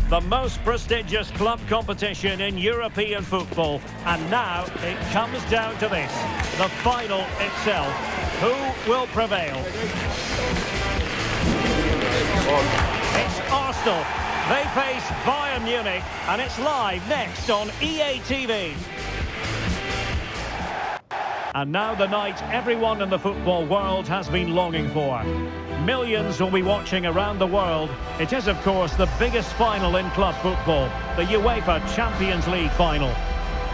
The most prestigious club competition in European football. And now it comes down to this. The final itself. Who will prevail? It's Arsenal. They face Bayern Munich. And it's live next on EA TV. And now the night everyone in the football world has been longing for. Millions will be watching around the world. It is, of course, the biggest final in club football, the UEFA Champions League final.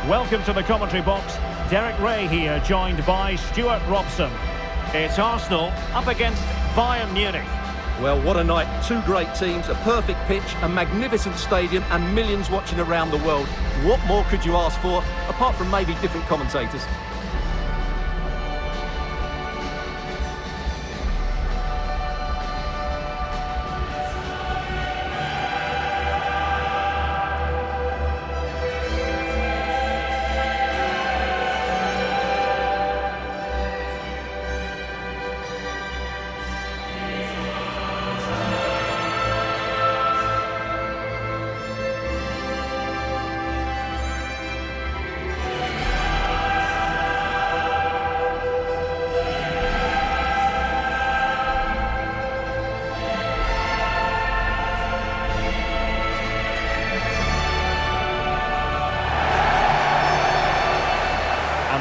Welcome to the commentary box. Derek Ray here, joined by Stuart Robson. It's Arsenal up against Bayern Munich. Well, what a night. Two great teams, a perfect pitch, a magnificent stadium, and millions watching around the world. What more could you ask for, apart from maybe different commentators?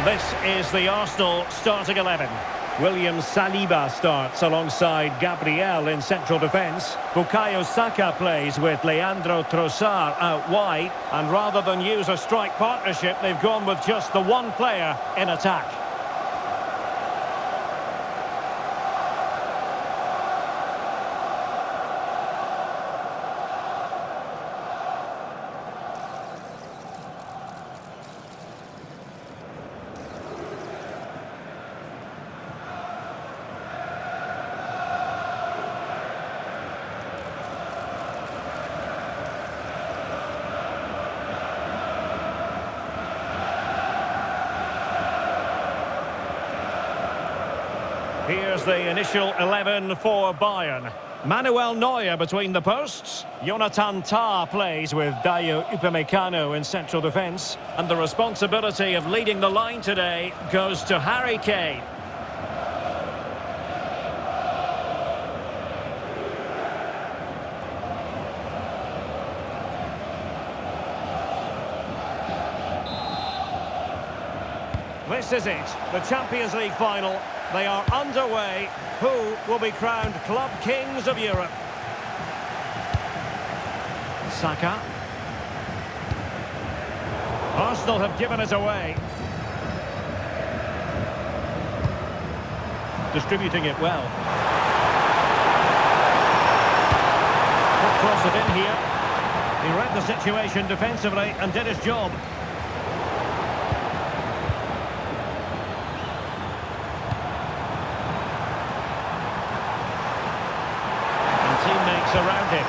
This is the Arsenal starting 11. William Saliba starts alongside Gabriel in central defence. Bukayo Saka plays with Leandro Trossard out wide. And rather than use a strike partnership, they've gone with just the one player in attack. Here's the initial 11 for Bayern. Manuel Neuer between the posts. Jonathan Tah plays with Dayo Upamecano in central defence. And the responsibility of leading the line today goes to Harry Kane. This is it, the Champions League final. They are underway. Who will be crowned club kings of Europe? Saka. Arsenal have given it away. Distributing it well. Could cross it in here. He read the situation defensively and did his job. Teammates around him.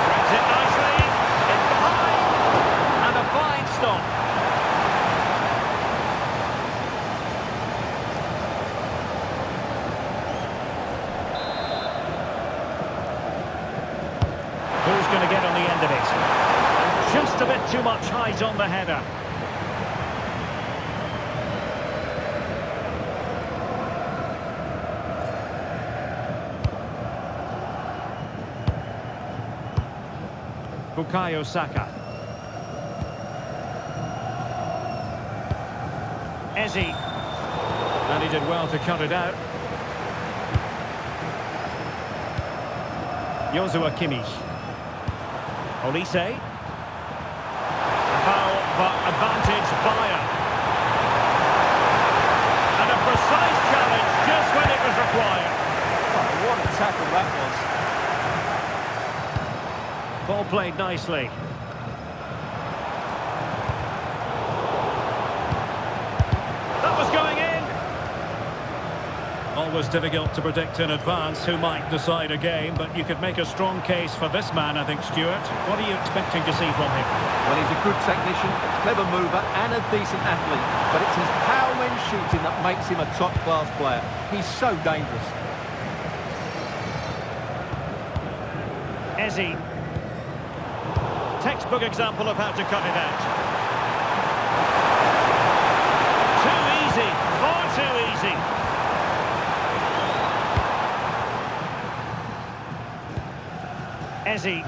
Brings it nicely. In behind. And a fine stop. Who's going to get on the end of it? Just a bit too much height on the header. Bukayo Saka. Eze. And he did well to cut it out. Joshua Kimmich. Olise. Foul, but advantage Bayern. And a precise challenge just when it was required. Oh, what a tackle that was. Ball played nicely. That was going in. Always difficult to predict in advance who might decide a game, but you could make a strong case for this man, I think, Stuart. What are you expecting to see from him? Well, he's a good technician, a clever mover and a decent athlete. But it's his power when shooting that makes him a top-class player. He's so dangerous. Ezzy. Textbook example of how to cut it out. Too easy, far too easy. Ezzy.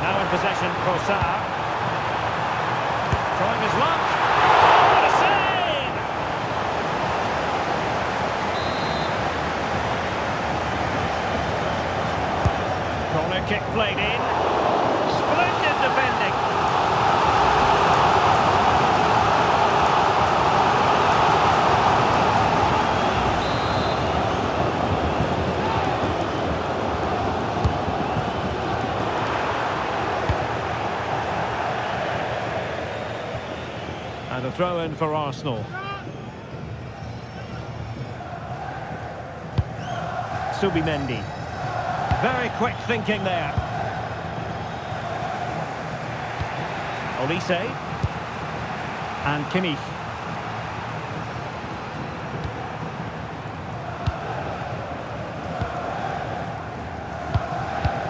Now in possession, Trossard. Trying his luck. Oh, what a save! Corner kick played in. Splendid defending. And a throw-in for Arsenal. Subimendi. Very quick thinking there. Olise. And Kimmich.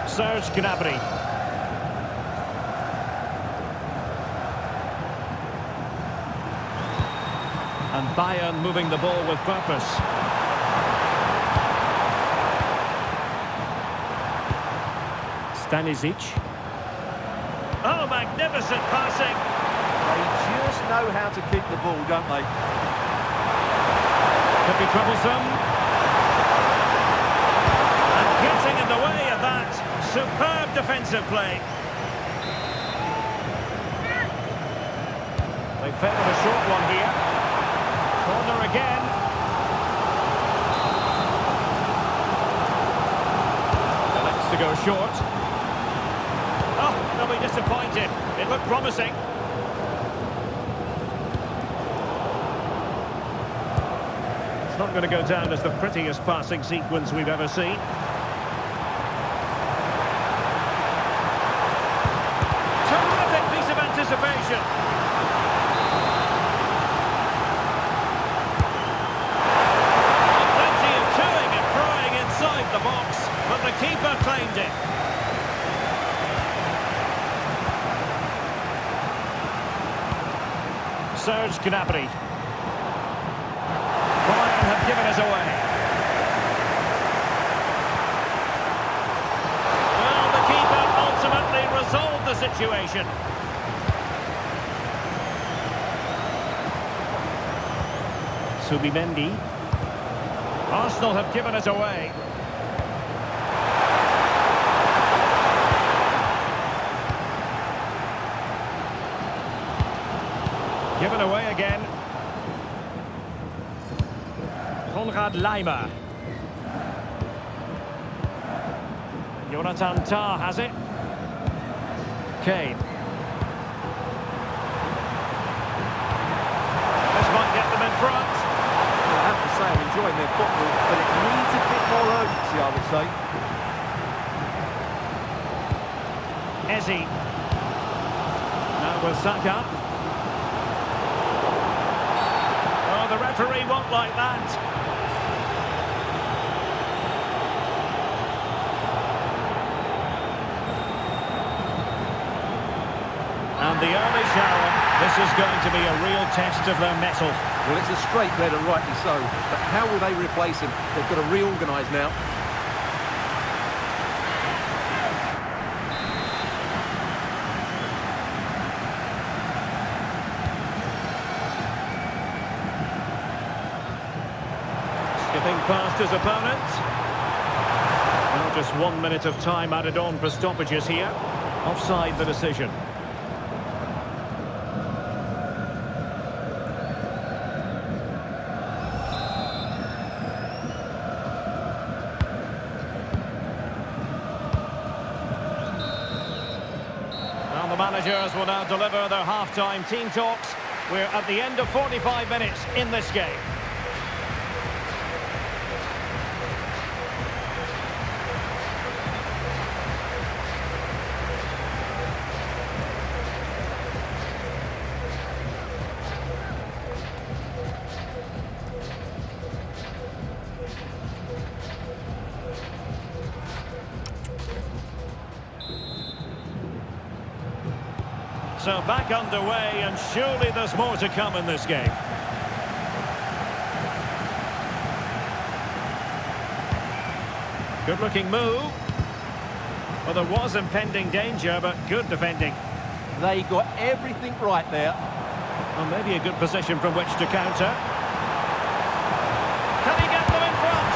Serge Gnabry. And Bayern moving the ball with purpose. Stanisic. Oh, magnificent passing. They just know how to keep the ball, don't they? Could be troublesome. And getting in the way of that. Superb defensive play. They favour a short one here. Corner again. Elects to go short. Oh, they'll be disappointed. It looked promising. It's not going to go down as the prettiest passing sequence we've ever seen. Terrific piece of anticipation. Plenty of toing and throwing inside the box, but the keeper claimed it. Serge Gnabry. Bayern have given us away. Well, the keeper ultimately resolved the situation. Subimendi. Arsenal have given us away. Given away again. Konrad Laimer. Jonathan Tah has it. Kane. This might get them in front. I have to say I'm enjoying their football, but it needs a bit more urgency, I would say. Ezzy. Now with Saka. The referee won't like that. And the early shower, this is going to be a real test of their mettle. Well, it's a straight red and rightly so, but how will they replace him? They've got to reorganise now. Skipping past his opponent. Well, just 1 minute of time added on for stoppages here. Offside the decision. Well, the managers will now deliver their half-time team talks. We're at the end of 45 minutes in this game. So back underway, and surely there's more to come in this game. Good looking move. Well, there was impending danger, but good defending. They got everything right there. Well, maybe a good position from which to counter. Can he get them in front?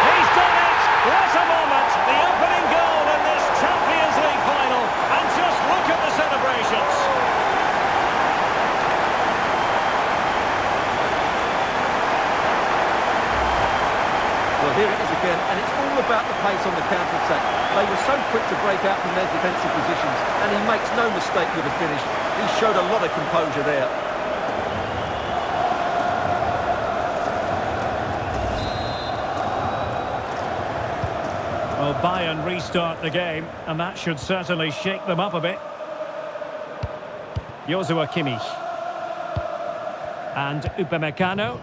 He's done it! What a moment! The opening goal in this Champions League final. And just look at the celebrations. Well, here it is again, and it's all about the pace on the counter-attack. They were so quick to break out from their defensive positions, and he makes no mistake with the finish. He showed a lot of composure there. Well, Bayern restart the game, and that should certainly shake them up a bit. Joshua Kimmich. And Upamecano.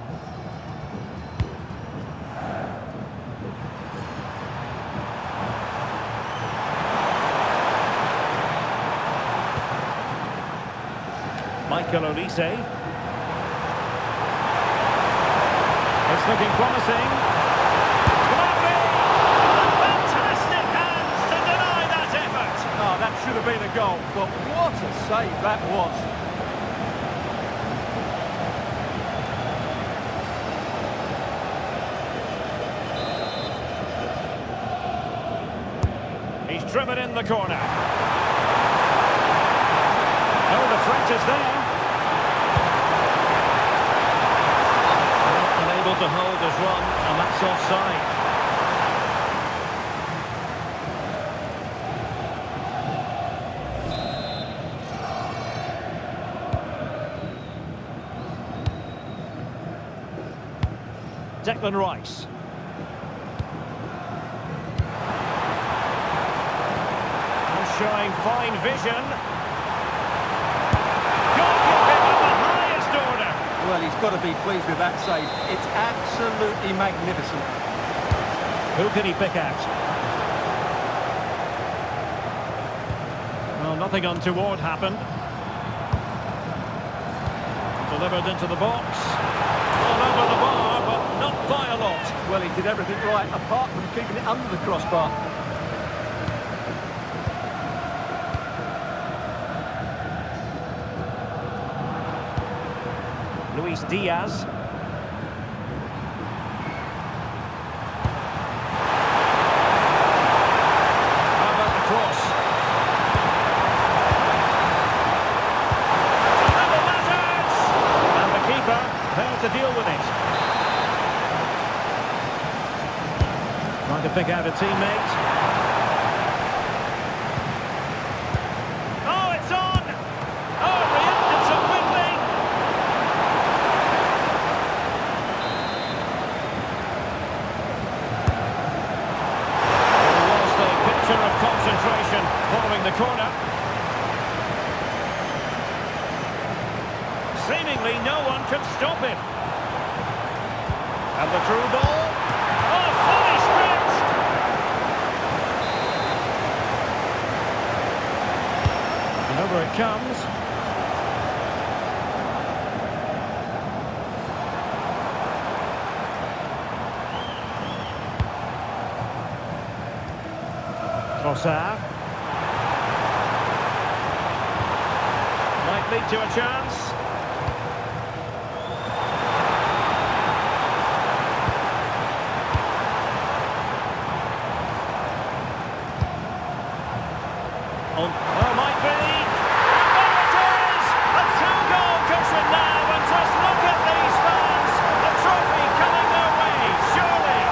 Michael Olise. It's looking promising. Lovely! Fantastic hands to deny that effort. Oh, that should have been a goal, but what a save that was. He's driven in the corner. Oh, the threat is there. Unable to hold his run, and that's offside. Declan Rice. And showing fine vision. Well, he's got to be pleased with that save. It's absolutely magnificent. Who can he pick out? Well, nothing untoward happened. Delivered into the box. All over the bar, but not by a lot. Well, he did everything right, apart from keeping it under the crossbar. Luis Diaz. How about the cross? Another matters! And the keeper there to deal with it. Trying to pick out a teammate. Oh, it's on! Oh, reacted so quickly! Of concentration following the corner. Seemingly no one can stop him. And the through ball. Oh, fully stretched! And over it comes. Trossard. Might lead to a chance. Oh, might be. There it is! A two-goal cushion now, and just look at these fans. The trophy coming their way, surely.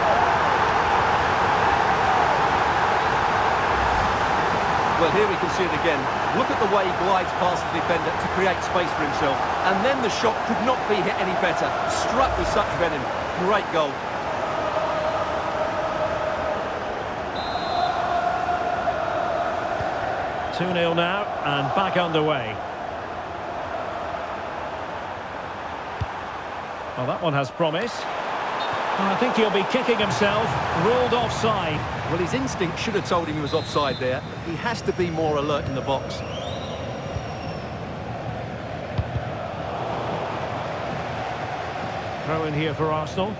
Well, here we can see it again. Look at the way he glides past the defender to create space for himself. And then the shot could not be hit any better. Struck with such venom. Great goal. Two 2-0 now, and back underway. Well, that one has promise. And I think he'll be kicking himself, ruled offside. Well, his instinct should have told him he was offside there. He has to be more alert in the box. Throw in here for Arsenal.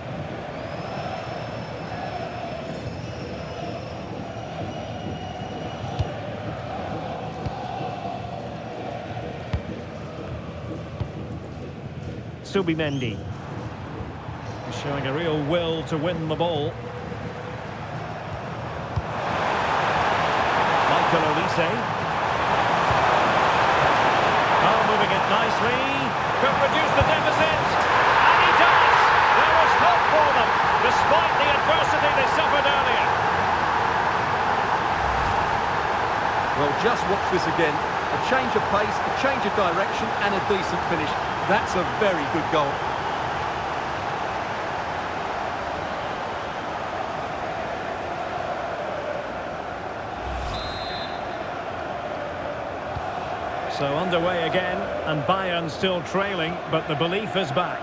Subimendi. He's showing a real will to win the ball. Michael Olise. Oh, moving it nicely. Could reduce the deficit. And he does! There was hope for them, despite the adversity they suffered earlier. Well, just watch this again. A change of pace, a change of direction, and a decent finish. That's a very good goal. So underway again, and Bayern still trailing, but the belief is back.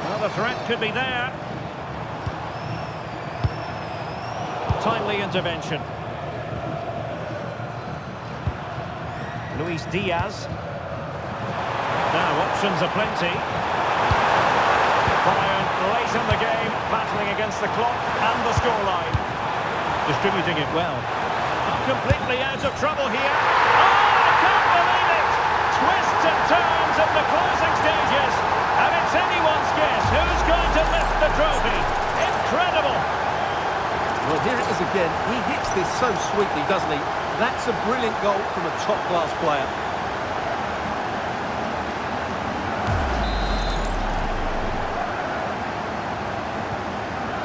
Well, the threat could be there. Timely intervention. Luis Diaz. Now options aplenty. Bayern late in the game, battling against the clock and the scoreline. Distributing it well. Not completely out of trouble here. Oh, I can't believe it! Twists and turns in the closing stages. And it's anyone's guess who's going to lift the trophy. Incredible! Well, here it is again. He hits this so sweetly, doesn't he? That's a brilliant goal from a top-class player.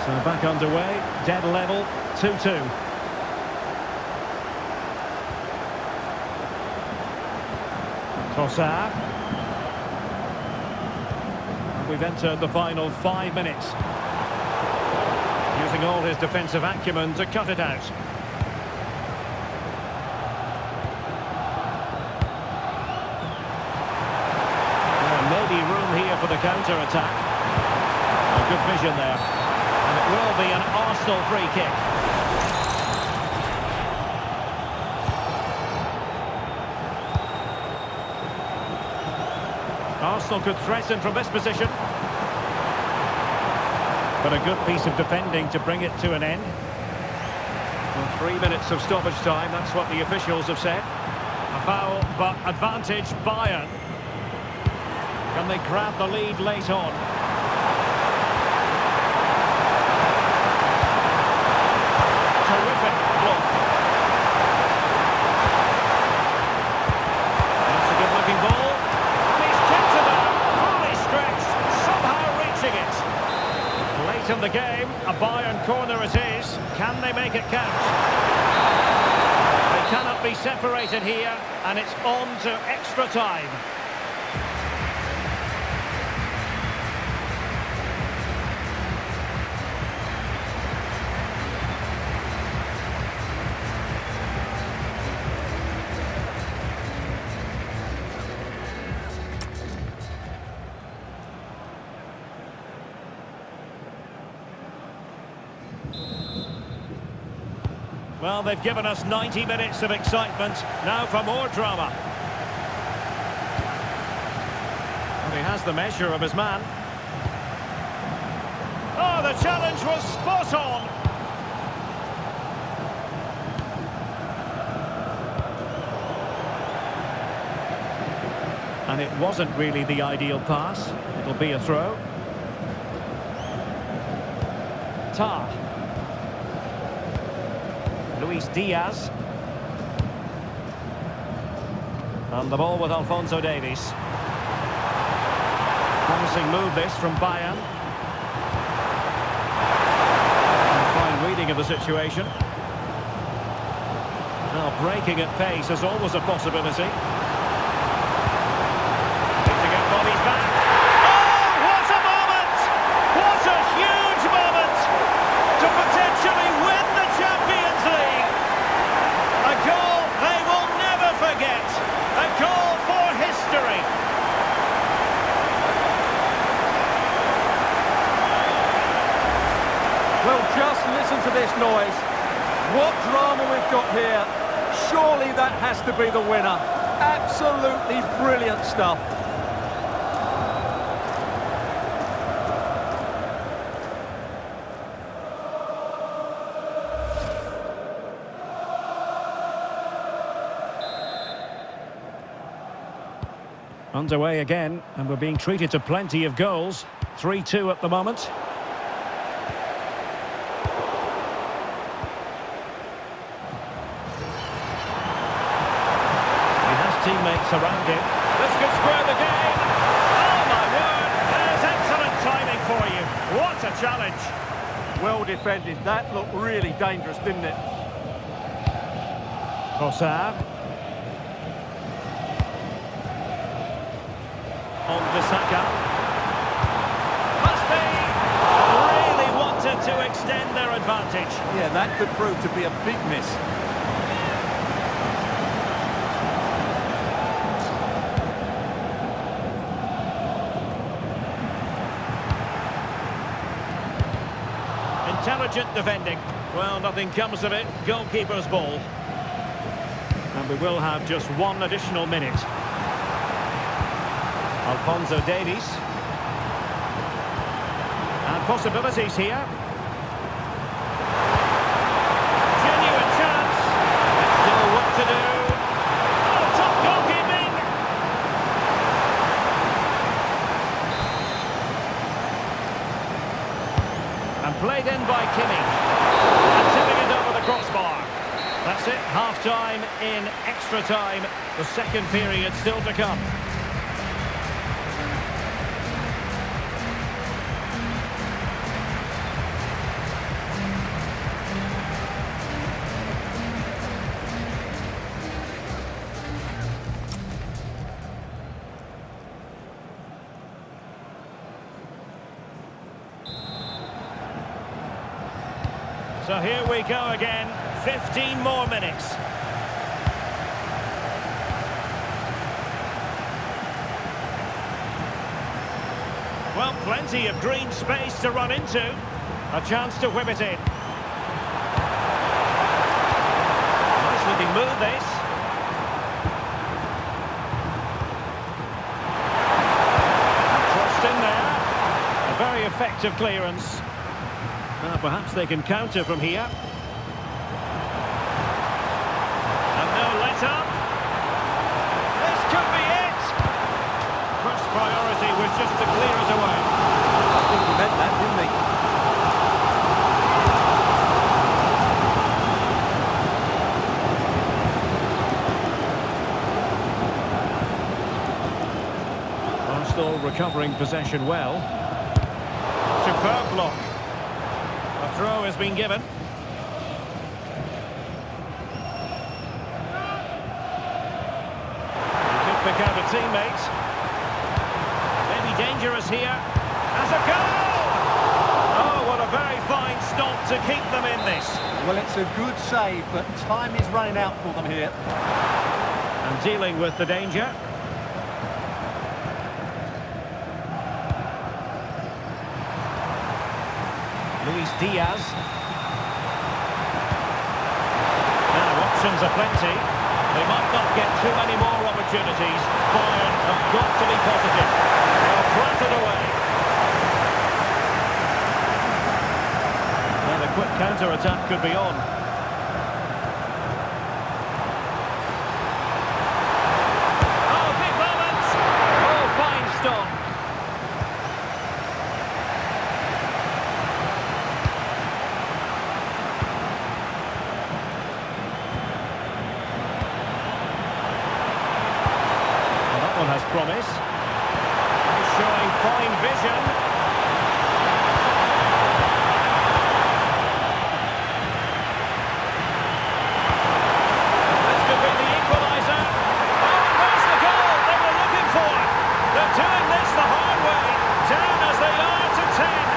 So back underway, dead level, 2-2. Trossard. We've entered the final 5 minutes. Using all his defensive acumen to cut it out. There may be room here for the counter-attack. Good vision there. And it will be an Arsenal free kick. Arsenal could threaten from this position. But a good piece of defending to bring it to an end. Well, 3 minutes of stoppage time, that's what the officials have said. A foul, but advantage Bayern. Can they grab the lead late on? Terrific block. That's a good-looking ball. And he's kept it out, fully stretched, somehow reaching it. Late in the game, a Bayern corner it is. Can they make it count? They cannot be separated here, and it's on to extra time. Well, they've given us 90 minutes of excitement. Now for more drama. And he has the measure of his man. Oh, the challenge was spot on. And it wasn't really the ideal pass. It'll be a throw. Tar. Luis Diaz. And the ball with Alphonso Davies. Promising move this from Bayern. Fine reading of the situation. Now breaking at pace is always a possibility. Need to get bodies back. Oh, what a moment! What a huge moment to potentially win the Champions League. A goal they will never forget. A goal for history. Well, just listen to this noise. What drama we've got here. Surely that has to be the winner. Absolutely brilliant stuff. Underway again, and we're being treated to plenty of goals. 3-2 at the moment. He has teammates around him. This could square the game. Oh my word, there's excellent timing for you. What a challenge. Well defended. That looked really dangerous, didn't it? Trossard. On to Saka. Must be! Really wanted to extend their advantage. Yeah, that could prove to be a big miss. Intelligent defending. Well, nothing comes of it. Goalkeeper's ball. And we will have just one additional minute. Alphonso Davies. And possibilities here. Genuine chance. Still what to do. Oh, top goalkeeping. And played in by Kimmich. And tipping it over the crossbar. That's it, half-time in extra time. The second period still to come. So here we go again, 15 more minutes. Well, plenty of green space to run into. A chance to whip it in. Nice looking move, this. Crossed in there. A very effective clearance. Perhaps they can counter from here. And no let-up. This could be it! First priority was just to clear it away. I think he meant that, didn't he? Arsenal recovering possession well. Superb block. A throw has been given. He could pick out a teammate. Maybe dangerous here. As a goal! Oh, what a very fine stop to keep them in this. Well, it's a good save, but time is running out for them here. And dealing with the danger. Luis Diaz. Now options are plenty. They might not get too many more opportunities. Bayern have got to be positive. They'll flatten away. And a quick counter-attack could be on. Oh, big moment! Oh, fine stop. Has promise. He's showing fine vision. This could be the equaliser. Oh, there's the goal they were looking for. They're doing this the hard way. Down as they are to 10.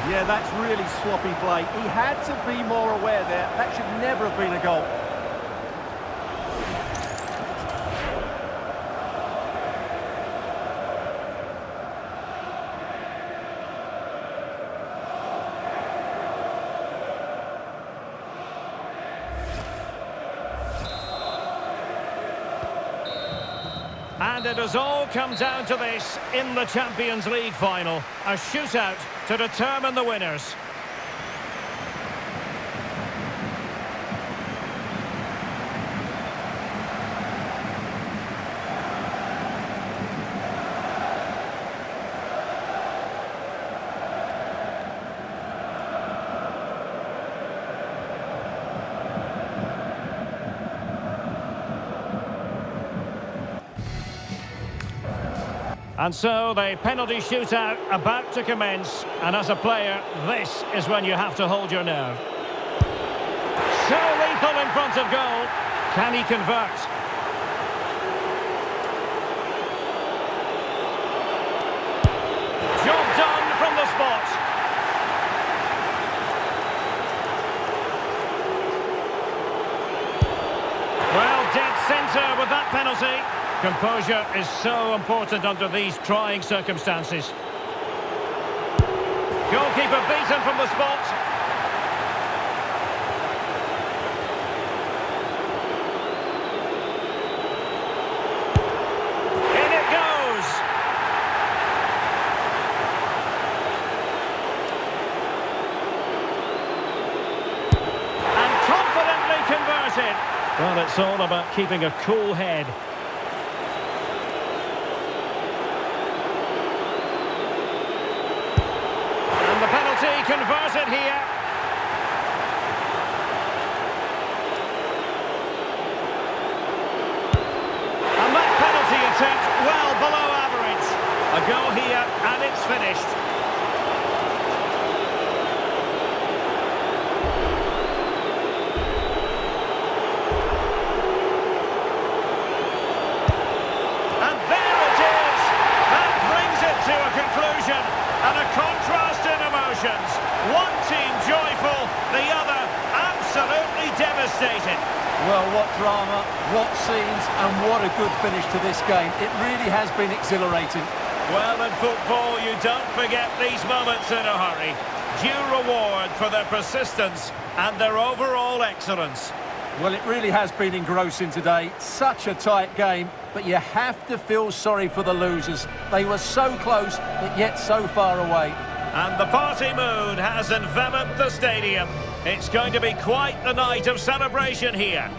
Yeah, that's really sloppy play. He had to be more aware there. That should never have been a goal. And it has all come down to this in the Champions League final. A shootout to determine the winners. And so the penalty shootout about to commence. And as a player, this is when you have to hold your nerve. So lethal in front of goal. Can he convert? Job done from the spot. Well, dead centre with that penalty. Composure is so important under these trying circumstances. Goalkeeper beaten from the spot. In it goes. And confidently converted. Well, it's all about keeping a cool head. Converted here. And that penalty attempt well below average. A goal here and it's finished. And there it is. That brings it to a conclusion and a contrast in emotions. One team joyful, the other absolutely devastated. Well, what drama, what scenes, and what a good finish to this game. It really has been exhilarating. Well, in football, you don't forget these moments in a hurry. Due reward for their persistence and their overall excellence. Well, it really has been engrossing today. Such a tight game, but you have to feel sorry for the losers. They were so close, but yet so far away. And the party mood has enveloped the stadium. It's going to be quite the night of celebration here.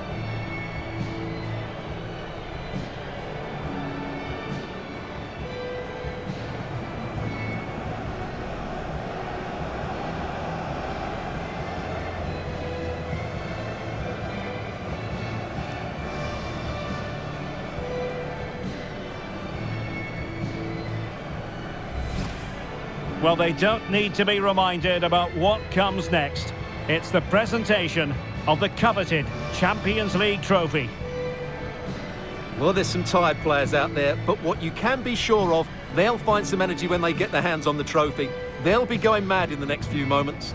Well, they don't need to be reminded about what comes next. It's the presentation of the coveted Champions League trophy. Well, there's some tired players out there, but what you can be sure of, they'll find some energy when they get their hands on the trophy. They'll be going mad in the next few moments.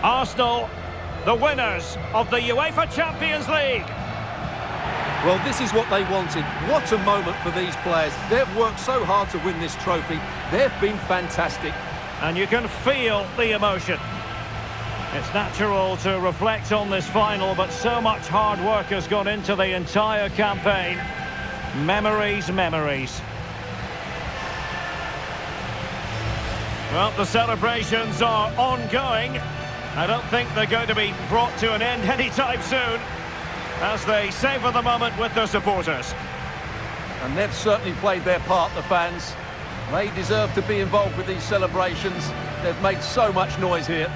Arsenal, the winners of the UEFA Champions League. Well, this is what they wanted. What a moment for these players. They've worked so hard to win this trophy. They've been fantastic. And you can feel the emotion. It's natural to reflect on this final, but so much hard work has gone into the entire campaign. Memories, memories. Well, the celebrations are ongoing. I don't think they're going to be brought to an end anytime soon, as they savour the moment with their supporters. And they've certainly played their part, the fans. They deserve to be involved with these celebrations. They've made so much noise here.